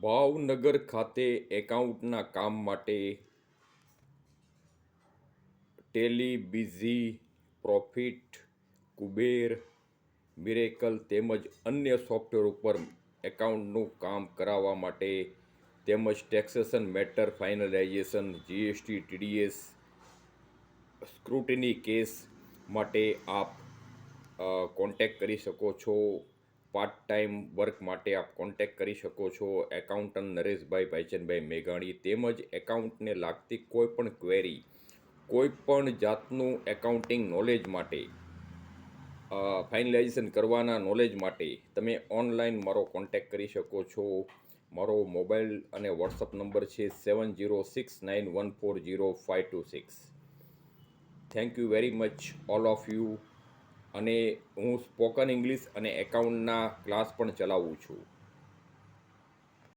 ભાવનગર ખાતે એકાઉન્ટના કામ માટે Tally, Busy, profit, Kuber, miracle તેમજ અન્ય સોફ્ટવેર ઉપર એકાઉન્ટનું કામ કરાવવા માટે તેમજ taxation matter finalisation, GST, TDS, scrutiny case માટે આપ કોન્ટેક્ટ કરી શકો છો. પાર્ટ ટાઈમ વર્ક માટે આપ કોન્ટેક્ટ કરી શકો છો એકાઉન્ટન્ટ નરેશભાઈ ભાઈચંદભાઈ મેઘાણી. તેમજ એકાઉન્ટને લાગતી કોઈ પણ ક્વેરી, કોઈ પણ જાતનું એકાઉન્ટિંગ નોલેજ માટે, ફાઇનલાઇઝેશન કરવાના નોલેજ માટે તમે ઓનલાઈન મારો કોન્ટેક્ટ કરી શકો છો. મારો મોબાઈલ અને વોટ્સઅપ નંબર છે 7069140526. Thank you very much all of you. અને હું સ્પોકન ઇંગ્લિશ અને એકાઉન્ટના ક્લાસ પણ ચલાવું છું.